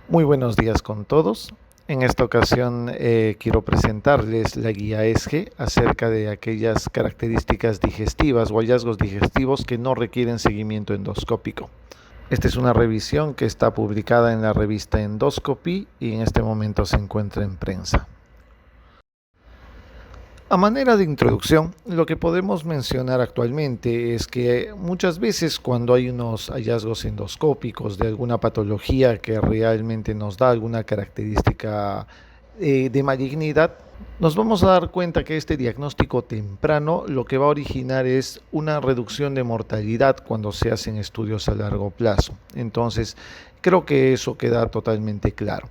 Muy buenos días con todos. En esta ocasión quiero presentarles la guía ESGE acerca de aquellas características digestivas o hallazgos digestivos que no requieren seguimiento endoscópico. Esta es una revisión que está publicada en la revista Endoscopy y en este momento se encuentra en prensa. A manera de introducción, lo que podemos mencionar actualmente es que muchas veces cuando hay unos hallazgos endoscópicos de alguna patología que realmente nos da alguna característica de malignidad, nos vamos a dar cuenta que este diagnóstico temprano lo que va a originar es una reducción de mortalidad cuando se hacen estudios a largo plazo. Entonces, creo que eso queda totalmente claro.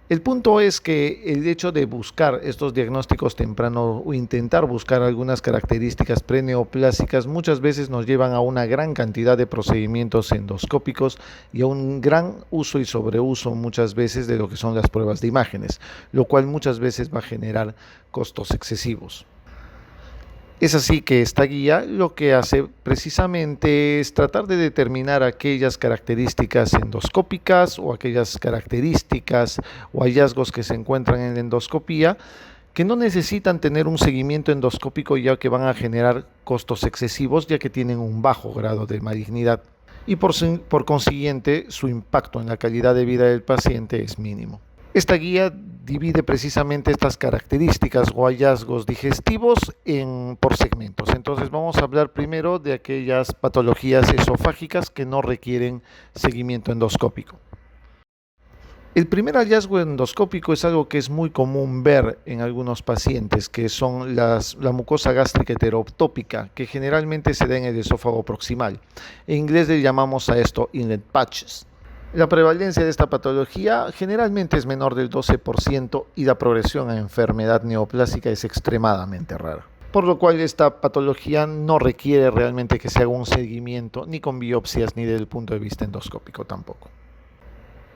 El punto es que el hecho de buscar estos diagnósticos tempranos o intentar buscar algunas características preneoplásicas muchas veces nos llevan a una gran cantidad de procedimientos endoscópicos y a un gran uso y sobreuso muchas veces de lo que son las pruebas de imágenes, lo cual muchas veces va a generar costos excesivos. Es así que esta guía lo que hace precisamente es tratar de determinar aquellas características endoscópicas o aquellas características o hallazgos que se encuentran en la endoscopía que no necesitan tener un seguimiento endoscópico ya que van a generar costos excesivos ya que tienen un bajo grado de malignidad y por consiguiente su impacto en la calidad de vida del paciente es mínimo. Esta guía divide precisamente estas características o hallazgos digestivos por segmentos. Entonces vamos a hablar primero de aquellas patologías esofágicas que no requieren seguimiento endoscópico. El primer hallazgo endoscópico es algo que es muy común ver en algunos pacientes, que son la mucosa gástrica heterotópica, que generalmente se da en el esófago proximal. En inglés le llamamos a esto inlet patches. La prevalencia de esta patología generalmente es menor del 12% y la progresión a enfermedad neoplásica es extremadamente rara. Por lo cual esta patología no requiere realmente que se haga un seguimiento ni con biopsias ni desde el punto de vista endoscópico tampoco.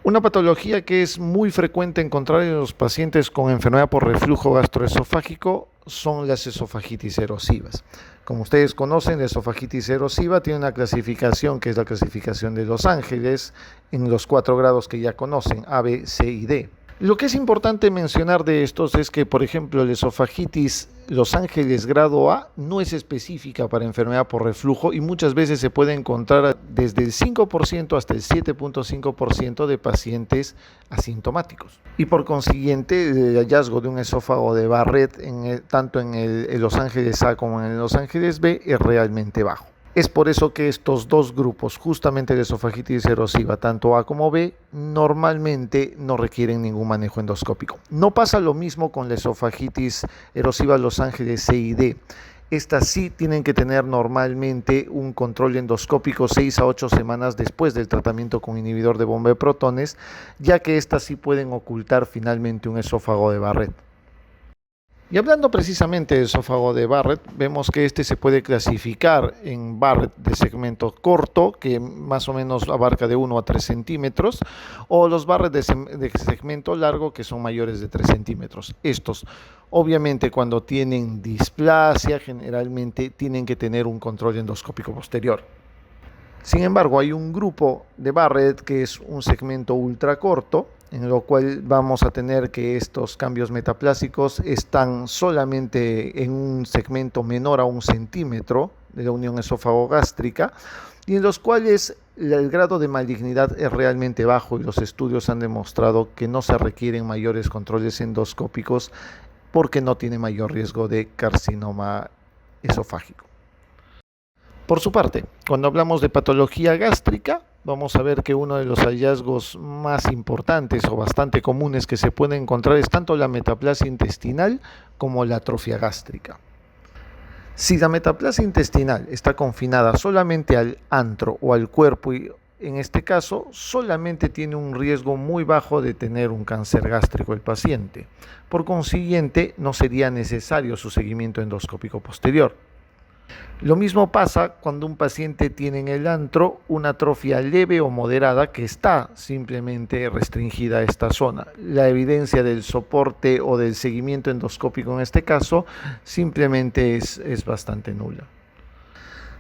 Una patología que es muy frecuente encontrar en los pacientes con enfermedad por reflujo gastroesofágico son las esofagitis erosivas. Como ustedes conocen, la esofagitis erosiva tiene una clasificación que es la clasificación de Los Ángeles en los 4 grados que ya conocen, A, B, C y D. Lo que es importante mencionar de estos es que, por ejemplo, la esofagitis Los Ángeles grado A no es específica para enfermedad por reflujo y muchas veces se puede encontrar desde el 5% hasta el 7.5% de pacientes asintomáticos. Y por consiguiente, el hallazgo de un esófago de Barrett tanto en el Los Ángeles A como en el Los Ángeles B es realmente bajo. Es por eso que estos dos grupos, justamente de esofagitis erosiva, tanto A como B, normalmente no requieren ningún manejo endoscópico. No pasa lo mismo con la esofagitis erosiva Los Ángeles C y D. Estas sí tienen que tener normalmente un control endoscópico 6 a 8 semanas después del tratamiento con inhibidor de bomba de protones, ya que estas sí pueden ocultar finalmente un esófago de Barrett. Y hablando precisamente del esófago de Barrett, vemos que este se puede clasificar en Barrett de segmento corto, que más o menos abarca de 1 a 3 centímetros, o los Barrett de segmento largo, que son mayores de 3 centímetros. Estos, obviamente, cuando tienen displasia, generalmente tienen que tener un control endoscópico posterior. Sin embargo, hay un grupo de Barrett que es un segmento ultra corto, en lo cual vamos a tener que estos cambios metaplásicos están solamente en un segmento menor a 1 centímetro de la unión esófago-gástrica y en los cuales el grado de malignidad es realmente bajo y los estudios han demostrado que no se requieren mayores controles endoscópicos porque no tiene mayor riesgo de carcinoma esofágico. Por su parte, cuando hablamos de patología gástrica, vamos a ver que uno de los hallazgos más importantes o bastante comunes que se puede encontrar es tanto la metaplasia intestinal como la atrofia gástrica. Si la metaplasia intestinal está confinada solamente al antro o al cuerpo y en este caso solamente tiene un riesgo muy bajo de tener un cáncer gástrico el paciente. Por consiguiente, no sería necesario su seguimiento endoscópico posterior. Lo mismo pasa cuando un paciente tiene en el antro una atrofia leve o moderada que está simplemente restringida a esta zona. La evidencia del soporte o del seguimiento endoscópico en este caso simplemente es bastante nula.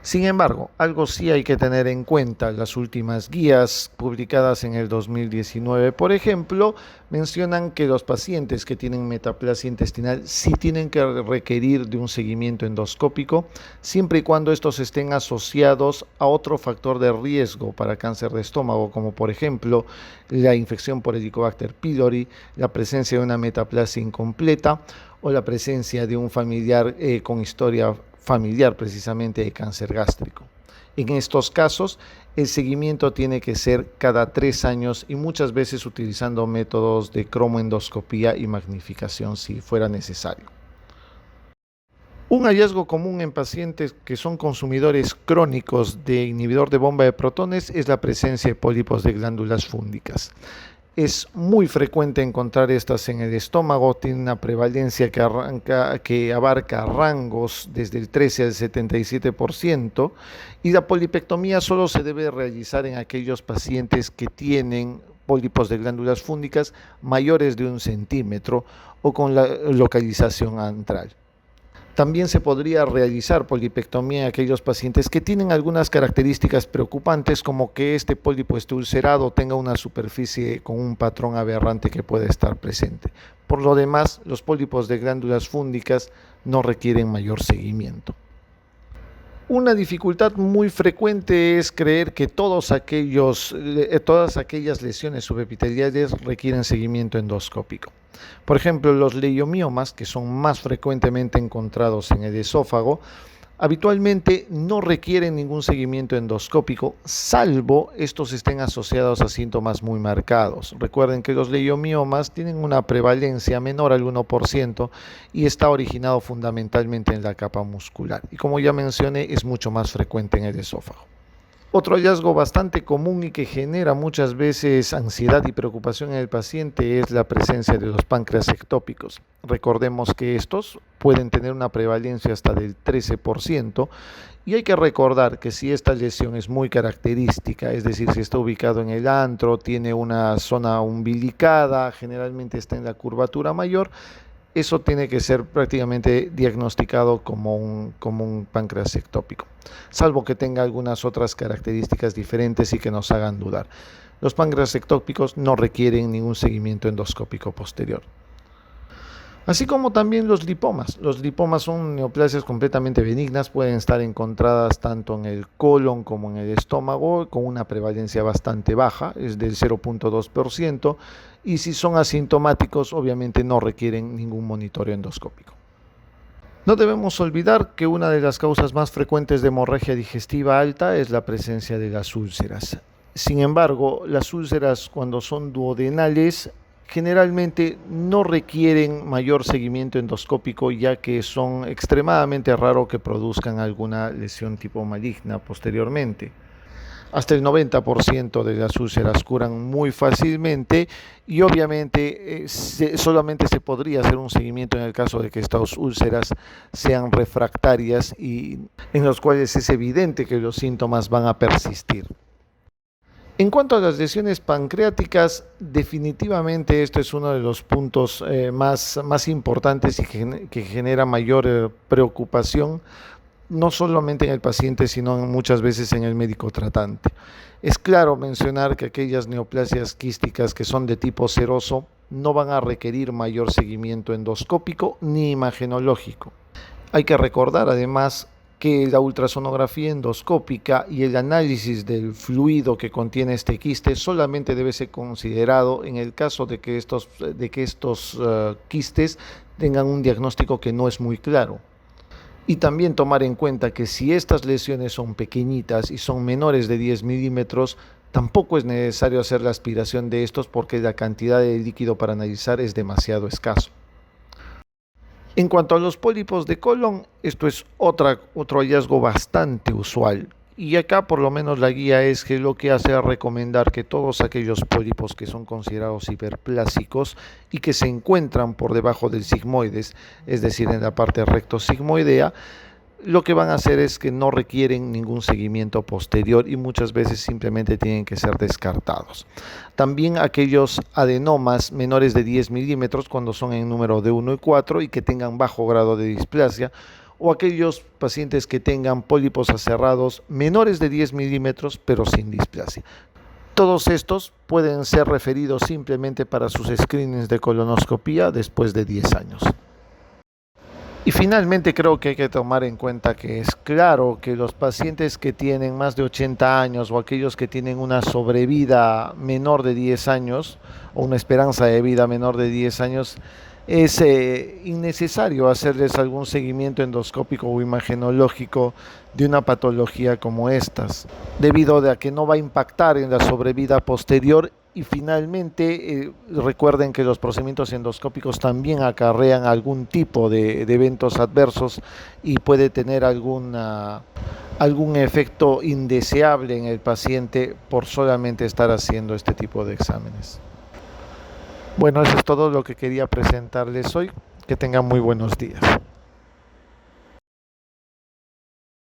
Sin embargo, algo sí hay que tener en cuenta. Las últimas guías publicadas en el 2019, por ejemplo, mencionan que los pacientes que tienen metaplasia intestinal sí tienen que requerir de un seguimiento endoscópico, siempre y cuando estos estén asociados a otro factor de riesgo para cáncer de estómago, como por ejemplo la infección por Helicobacter pylori, la presencia de una metaplasia incompleta o la presencia de un familiar con historia familiar precisamente de cáncer gástrico. En estos casos, el seguimiento tiene que ser cada 3 años y muchas veces utilizando métodos de cromoendoscopía y magnificación si fuera necesario. Un hallazgo común en pacientes que son consumidores crónicos de inhibidor de bomba de protones es la presencia de pólipos de glándulas fúngicas. Es muy frecuente encontrar estas en el estómago, tiene una prevalencia que abarca rangos desde el 13 al 77% y la polipectomía solo se debe realizar en aquellos pacientes que tienen pólipos de glándulas fúngicas mayores de 1 centímetro o con la localización antral. También se podría realizar polipectomía en aquellos pacientes que tienen algunas características preocupantes, como que este pólipo esté ulcerado o tenga una superficie con un patrón aberrante que puede estar presente. Por lo demás, los pólipos de glándulas fúngicas no requieren mayor seguimiento. Una dificultad muy frecuente es creer que todas aquellas lesiones subepiteliales requieren seguimiento endoscópico. Por ejemplo, los leiomiomas, que son más frecuentemente encontrados en el esófago, habitualmente no requieren ningún seguimiento endoscópico, salvo estos estén asociados a síntomas muy marcados. Recuerden que los leiomiomas tienen una prevalencia menor al 1% y está originado fundamentalmente en la capa muscular. Y como ya mencioné, es mucho más frecuente en el esófago. Otro hallazgo bastante común y que genera muchas veces ansiedad y preocupación en el paciente es la presencia de los páncreas ectópicos. Recordemos que estos pueden tener una prevalencia hasta del 13% y hay que recordar que si esta lesión es muy característica, es decir, si está ubicado en el antro, tiene una zona umbilicada, generalmente está en la curvatura mayor, eso tiene que ser prácticamente diagnosticado como un páncreas ectópico, salvo que tenga algunas otras características diferentes y que nos hagan dudar. Los páncreas ectópicos no requieren ningún seguimiento endoscópico posterior. Así como también los lipomas. Los lipomas son neoplasias completamente benignas, pueden estar encontradas tanto en el colon como en el estómago, con una prevalencia bastante baja, es del 0.2%, y si son asintomáticos, obviamente no requieren ningún monitoreo endoscópico. No debemos olvidar que una de las causas más frecuentes de hemorragia digestiva alta es la presencia de las úlceras. Sin embargo, las úlceras cuando son duodenales generalmente no requieren mayor seguimiento endoscópico, ya que son extremadamente raros que produzcan alguna lesión tipo maligna posteriormente. Hasta el 90% de las úlceras curan muy fácilmente y obviamente solamente se podría hacer un seguimiento en el caso de que estas úlceras sean refractarias y en los cuales es evidente que los síntomas van a persistir. En cuanto a las lesiones pancreáticas, definitivamente esto es uno de los puntos más importantes y que genera mayor preocupación, no solamente en el paciente, sino muchas veces en el médico tratante. Es claro mencionar que aquellas neoplasias quísticas que son de tipo seroso no van a requerir mayor seguimiento endoscópico ni imagenológico. Hay que recordar además que la ultrasonografía endoscópica y el análisis del fluido que contiene este quiste solamente debe ser considerado en el caso de que estos quistes tengan un diagnóstico que no es muy claro. Y también tomar en cuenta que si estas lesiones son pequeñitas y son menores de 10 milímetros, tampoco es necesario hacer la aspiración de estos porque la cantidad de líquido para analizar es demasiado escaso. En cuanto a los pólipos de colon, esto es otro hallazgo bastante usual. Y acá por lo menos la guía es que lo que hace es recomendar que todos aquellos pólipos que son considerados hiperplásicos y que se encuentran por debajo del sigmoides, es decir, en la parte rectosigmoidea, lo que van a hacer es que no requieren ningún seguimiento posterior y muchas veces simplemente tienen que ser descartados. También aquellos adenomas menores de 10 milímetros cuando son en número de 1 y 4 y que tengan bajo grado de displasia, o aquellos pacientes que tengan pólipos aserrados menores de 10 milímetros pero sin displasia. Todos estos pueden ser referidos simplemente para sus screenings de colonoscopía después de 10 años. Y finalmente creo que hay que tomar en cuenta que es claro que los pacientes que tienen más de 80 años o aquellos que tienen una sobrevida menor de 10 años o una esperanza de vida menor de 10 años, es innecesario hacerles algún seguimiento endoscópico o imagenológico de una patología como estas, debido a que no va a impactar en la sobrevida posterior. Y finalmente, recuerden que los procedimientos endoscópicos también acarrean algún tipo de eventos adversos y puede tener algún efecto indeseable en el paciente por solamente estar haciendo este tipo de exámenes. Bueno, eso es todo lo que quería presentarles hoy. Que tengan muy buenos días.